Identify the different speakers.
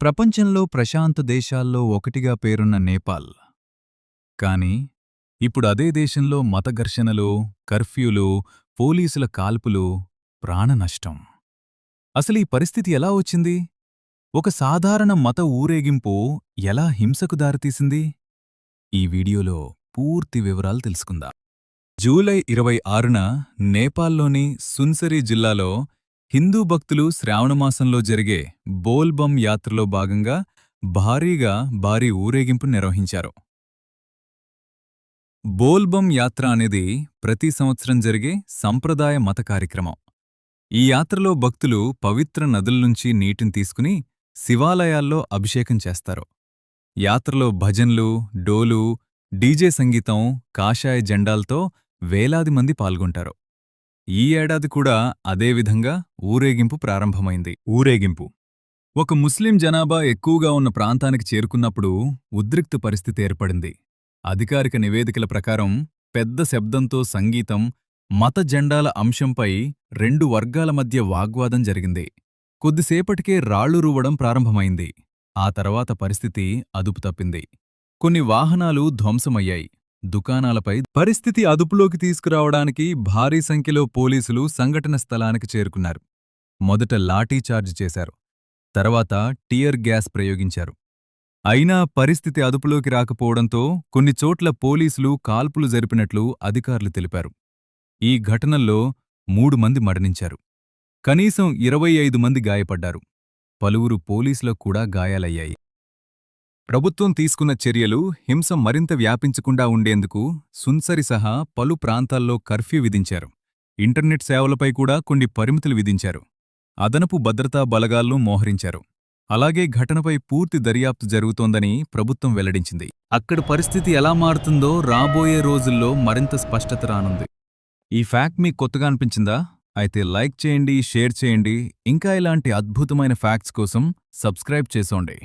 Speaker 1: ప్రపంచంలో ప్రశాంత దేశాల్లో ఒకటిగా పేరున్న నేపాల్. కానీ ఇప్పుడు అదే దేశంలో మత ఘర్షణలు, కర్ఫ్యూలు, పోలీసుల కాల్పులు, ప్రాణనష్టం. అసలీ పరిస్థితి ఎలా వచ్చింది? ఒక సాధారణ మత ఊరేగింపు ఎలా హింసకు దారితీసింది? ఈ వీడియోలో పూర్తి వివరాలు తెలుసుకుందాం. జూలై 26న నేపాల్లోని సున్సరీ జిల్లాలో హిందూ భక్తులు శ్రావణమాసంలో జరిగే బోల్బమ్ యాత్రలో భాగంగా భారీ ఊరేగింపు నిర్వహించారు. బోల్బమ్ యాత్ర అనేది ప్రతి సంవత్సరం జరిగే సంప్రదాయ మత కార్యక్రమం. ఈ యాత్రలో భక్తులు పవిత్ర నదుల్నుంచి నీటిని తీసుకుని శివాలయాల్లో అభిషేకం చేస్తారు. యాత్రలో భజన్లు, డోలు, డీజే సంగీతం, కాషాయ జెండాల్తో వేలాది మంది పాల్గొంటారు. ఈ ఏడాది కూడా అదేవిధంగా ఊరేగింపు ప్రారంభమైంది. ఒక ముస్లిం జనాభా ఎక్కువగా ఉన్న ప్రాంతానికి చేరుకున్నప్పుడు ఉద్రిక్త పరిస్థితి ఏర్పడింది. అధికారిక నివేదికల ప్రకారం పెద్ద శబ్దంతో సంగీతం, మత జెండాల అంశంపై 2 వర్గాల మధ్య వాగ్వాదం జరిగింది. కొద్దిసేపటికే రాళ్లు రువ్వడం ప్రారంభమైంది. ఆ తర్వాత పరిస్థితి అదుపు తప్పింది. కొన్ని వాహనాలు ధ్వంసమయ్యాయి. దుకాణాలపై పరిస్థితి అదుపులోకి తీసుకురావడానికి భారీ సంఖ్యలో పోలీసులు సంఘటన స్థలానికి చేరుకున్నారు. మొదట లాఠీచార్జ్ చేశారు. తర్వాత టియర్ గ్యాస్ ప్రయోగించారు. అయినా పరిస్థితి అదుపులోకి రాకపోవడంతో కొన్ని చోట్ల పోలీసులు కాల్పులు జరిపినట్లు అధికారులు తెలిపారు. ఈ ఘటనల్లో 3 మంది మరణించారు. కనీసం 25 మంది గాయపడ్డారు. పలువురు పోలీసులకు కూడా గాయాలయ్యాయి. ప్రభుత్వం తీసుకున్న చర్యలు హింస మరింత వ్యాపించకుండా ఉండేందుకు సున్సరి సహా పలు ప్రాంతాల్లో కర్ఫ్యూ విధించారు. ఇంటర్నెట్ సేవలపై కూడా కొన్ని పరిమితులు విధించారు. అదనపు భద్రతా బలగాలను మోహరించారు. అలాగే ఘటనపై పూర్తి దర్యాప్తు జరుగుతోందని ప్రభుత్వం వెల్లడించింది. అక్కడి పరిస్థితి ఎలా మారుతుందో రాబోయే రోజుల్లో మరింత స్పష్టత రానుంది. ఈ ఫ్యాక్ట్ మీకు కొత్తగా అనిపించిందా? అయితే లైక్ చేయండి, షేర్ చేయండి. ఇంకా ఇలాంటి అద్భుతమైన ఫ్యాక్ట్స్ కోసం సబ్స్క్రైబ్ చేసుకోండి.